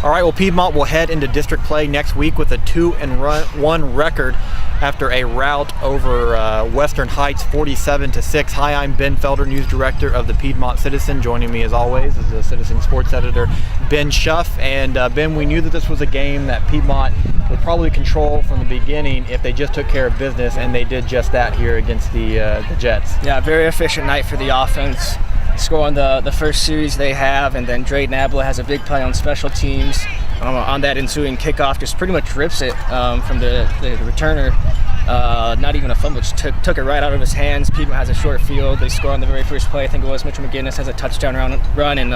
All right, well, Piedmont will head into district play next week with a 2-1 record after a rout over Western Heights 47-6. Hi, I'm Ben Felder, news director of the Piedmont Citizen. Joining me as always is the Citizen sports editor Ben Schuff. And Ben, we knew that this was a game that Piedmont would probably control from the beginning if they just took care of business, and they did just that here against the Jets. Yeah, very efficient night for the offense. Score on the first series they have, and then Drayden Abla has a big play on special teams. On that ensuing kickoff, just pretty much rips it from the returner. Not even a fumble, just took it right out of his hands. Piedmont has a short field. They score on the very first play. I think it was Mitchell McGinnis has a touchdown run, and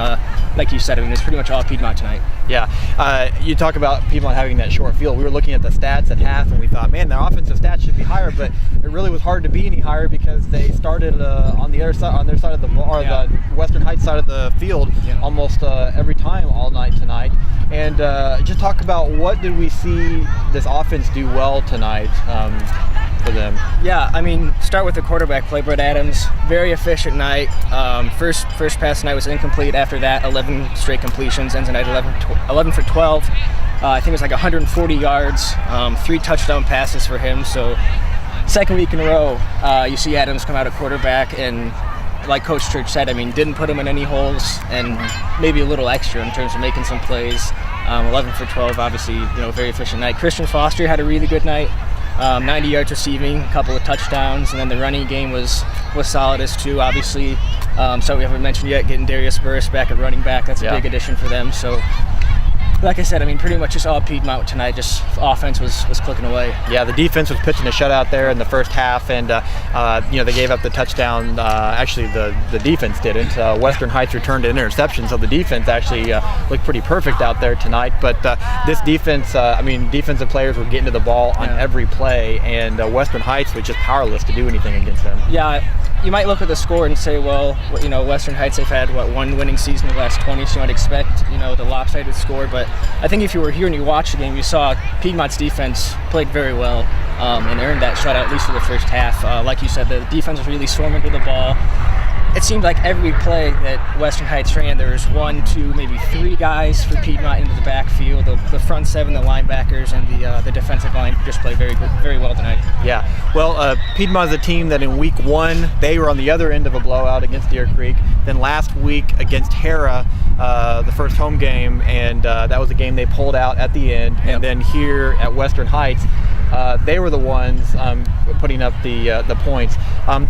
like you said, I mean, it's pretty much all Piedmont tonight. Yeah, you talk about Piedmont having that short field. We were looking at the stats at half, and we thought, man, their offensive stats should be higher, but it really was hard to be any higher because they started on the other side, on their side of the ball, or the Western Heights side of the field, almost every time all night tonight. And just talk about what did we see this offense do well tonight for them? Yeah, I mean, start with the quarterback play. Brett Adams, very efficient night. First pass tonight was incomplete. After that, 11 straight completions. Ends the night 11 for 12. I think it was like 140 yards, 3 touchdown passes for him. So second week in a row, you see Adams come out at quarterback, and like Coach Church said, I mean, didn't put him in any holes, and maybe a little extra in terms of making some plays. 11 for 12, obviously, very efficient night. Christian Foster had a really good night. 90 yards receiving, a couple of touchdowns, and then the running game was solid as too, obviously. So we haven't mentioned yet getting Darius Burris back at running back. That's a big addition for them. So, like I said, I mean, pretty much just all Piedmont tonight. Just offense was clicking away. Yeah, the defense was pitching a shutout there in the first half, and they gave up the touchdown. Actually, the defense didn't. Western Heights returned an interception, so the defense actually looked pretty perfect out there tonight. But this defense, defensive players were getting to the ball on every play, and Western Heights was just powerless to do anything against them. Yeah. You might look at the score and say, well, Western Heights, they've had, one winning season in the last 20, so you might expect, the lopsided score. But I think if you were here and you watched the game, you saw Piedmont's defense played very well and earned that shutout, at least for the first half. Like you said, the defense was really swarming to the ball. It seemed like every play that Western Heights ran, there was 1, 2, maybe 3 guys for Piedmont into the backfield. The front 7, the linebackers, and the defensive line just played very well tonight. Yeah, well, Piedmont is a team that in week 1, they were on the other end of a blowout against Deer Creek. Then last week against Hera, the first home game, and that was a game they pulled out at the end. Yep. And then here at Western Heights, they were the ones putting up the points.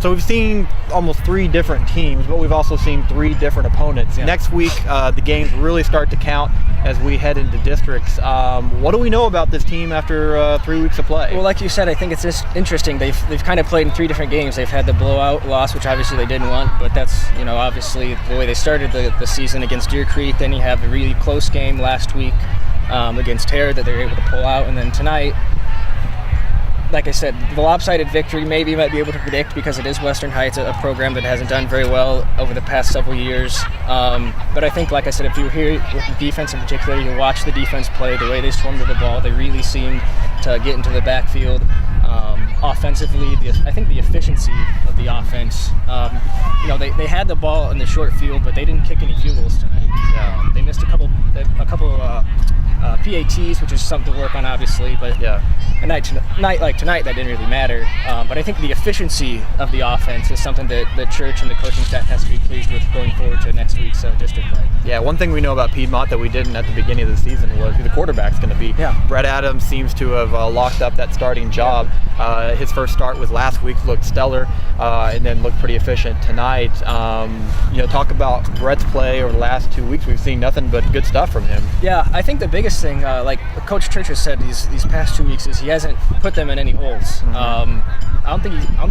So we've seen almost 3 different teams, but we've also seen 3 different opponents. Yeah. Next week, the games really start to count as we head into districts. What do we know about this team after 3 weeks of play? Well, like you said, I think it's just interesting. They've kind of played in 3 different games. They've had the blowout loss, which obviously they didn't want, but that's obviously the way they started the season against Deer Creek. Then you have a really close game last week against Hera that they were able to pull out, and then tonight, like I said, the lopsided victory maybe you might be able to predict because it is Western Heights, a program that hasn't done very well over the past several years. But I think, like I said, if you were here with the defense in particular, you watch the defense play, the way they swarm to the ball, they really seem to get into the backfield. Offensively, I think the efficiency of the offense, they had the ball in the short field, but they didn't kick any field goals tonight. They missed a couple PATs, which is something to work on, obviously, but a night like tonight, that didn't really matter. But I think the efficiency of the offense is something that the church and the coaching staff has to be pleased with going forward to next week's district play. Yeah, one thing we know about Piedmont that we didn't at the beginning of the season was who the quarterback's going to be. Yeah. Brett Adams seems to have locked up that starting job. His first start was last week, looked stellar, and then looked pretty efficient tonight. Talk about Brett's play over the last 2 weeks. We've seen nothing but good stuff from him. Yeah, I think the biggest thing, like Coach Church has said these past 2 weeks, is he hasn't put them in any holes. I don't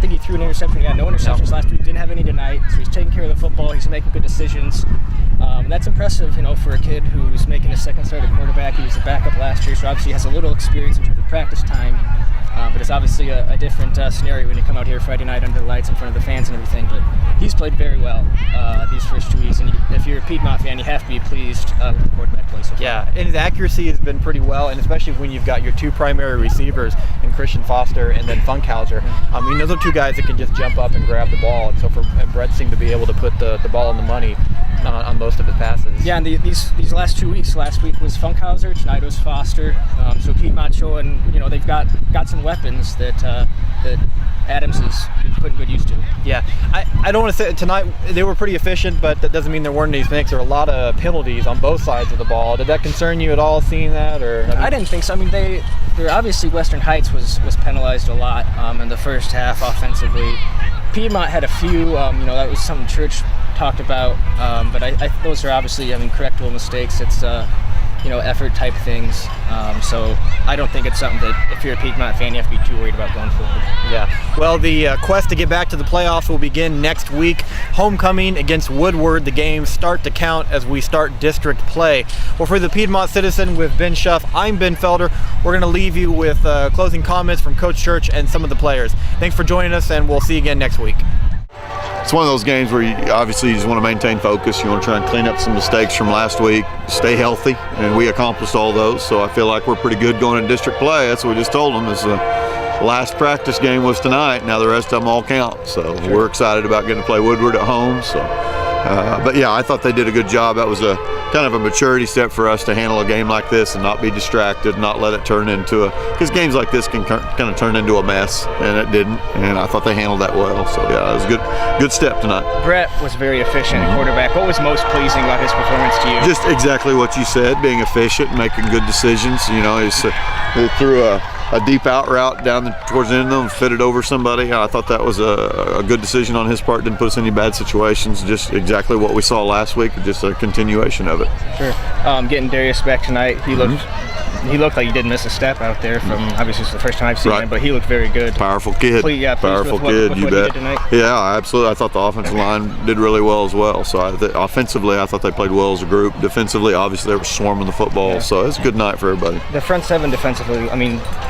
think he threw an interception. He had no interceptions last week. Didn't have any tonight. So he's taking care of the football. He's making good decisions. That's impressive, for a kid who's making his second start at quarterback. He was a backup last year, so obviously he has a little experience in terms of practice time. But it's obviously a different scenario when you come out here Friday night under the lights in front of the fans and everything. But he's played very well these first 2 weeks, and if you're a Piedmont fan, you have to be pleased with the quarterback play so far. Yeah, and his accuracy has been pretty well, and especially when you've got your 2 primary receivers in Christian Foster and then Funkhauser. Those are two guys that can just jump up and grab the ball, and so Brett seemed to be able to put the ball on the money on most of his passes. Yeah, and these last 2 weeks, last week was Funkhauser, tonight was Foster. So Piedmont showing, they've got some weapons that Adams is putting good use to. Yeah, I don't want to say tonight they were pretty efficient, but that doesn't mean there weren't any mistakes. There were a lot of penalties on both sides of the ball. Did that concern you at all, seeing that? Or I didn't think so. They're obviously Western Heights was penalized a lot in the first half offensively. Piedmont had a few. That was something Church talked about, but those are obviously correctable mistakes. It's effort type things. So I don't think it's something that if you're a Piedmont fan, you have to be too worried about going forward. Yeah. Well, the quest to get back to the playoffs will begin next week. Homecoming against Woodward. The games start to count as we start district play. Well, for the Piedmont Citizen with Ben Schuff, I'm Ben Felder. We're going to leave you with closing comments from Coach Church and some of the players. Thanks for joining us, and we'll see you again next week. It's one of those games where you just want to maintain focus. You want to try and clean up some mistakes from last week, stay healthy, and we accomplished all those. So I feel like we're pretty good going into district play. That's what we just told them is the last practice game was tonight. Now the rest of them all count. So we're excited about getting to play Woodward at home. So, but yeah, I thought they did a good job. That was a kind of a maturity step for us to handle a game like this and not be distracted, not let it turn into because games like this can kind of turn into a mess, and it didn't. And I thought they handled that well. So yeah, it was a good step tonight. Brett was very efficient at quarterback. What was most pleasing about his performance to you? Just exactly what you said, being efficient, making good decisions. He threw a deep out route down towards the end of them, fitted over somebody. I thought that was a good decision on his part. Didn't put us in any bad situations. Just exactly what we saw last week, just a continuation of it. Sure. Getting Darius back tonight, he looked like he didn't miss a step out there. From obviously it's the first time I've seen him, but he looked very good. Powerful kid. Powerful kid. You bet. Yeah, absolutely. I thought the offensive line did really well as well. So offensively, I thought they played well as a group. Defensively, obviously they were swarming the football. Yeah. So it was a good night for everybody. The front seven defensively,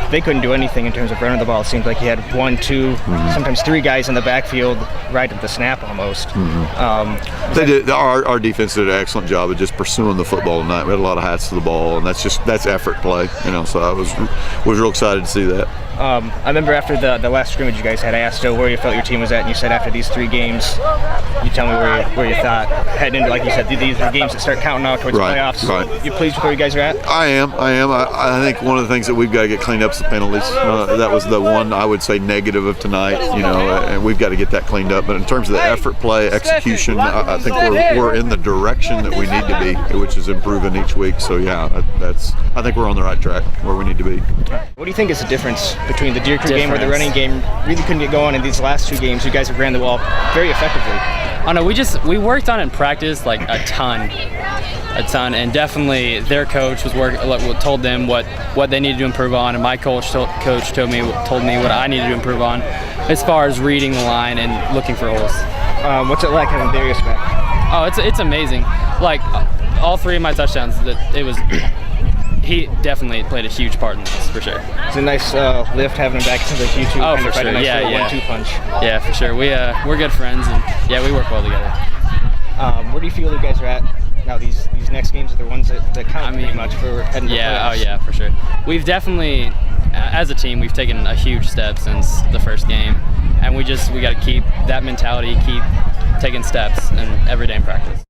they couldn't do anything in terms of running the ball. It seemed like he had 1, 2, sometimes 3 guys in the backfield right at the snap almost. They did. Our defense did an excellent job of just pursuing the football tonight. We had a lot of hats to the ball, and that's effort play. So I was real excited to see that. I remember after the last scrimmage you guys had, I asked where you felt your team was at, and you said after these 3 games, you tell me where you thought heading into, like you said, these are games that start counting out towards the playoffs. Right. You pleased with where you guys are at? I am. I think one of the things that we've got to get cleaned up is the penalties. That was the one I would say negative of tonight. And we've got to get that cleaned up. But in terms of the effort, play, execution, I think we're in the direction that we need to be, which is improving each week. So yeah, I think we're on the right track where we need to be. What do you think is the difference between the Deer Creek game where the running game really couldn't get going, and these last 2 games you guys have ran the ball very effectively? I know we worked on it in practice like a ton, and definitely their coach told them what they needed to improve on, and my coach told me what I needed to improve on as far as reading the line and looking for holes. What's it like having Darius back? Oh, it's amazing. Like all 3 of my touchdowns, he definitely played a huge part in this, for sure. It's a nice lift having him back. It seems like you two kind of fight a nice little 1-2 punch. Yeah, for sure. We're good friends, and yeah, we work well together. Where do you feel you guys are at now? These next games are the ones that count pretty much for heading to the playoffs. Oh yeah, for sure. We've definitely, as a team, we've taken a huge step since the first game, and we got to keep that mentality, keep taking steps, and every day in practice.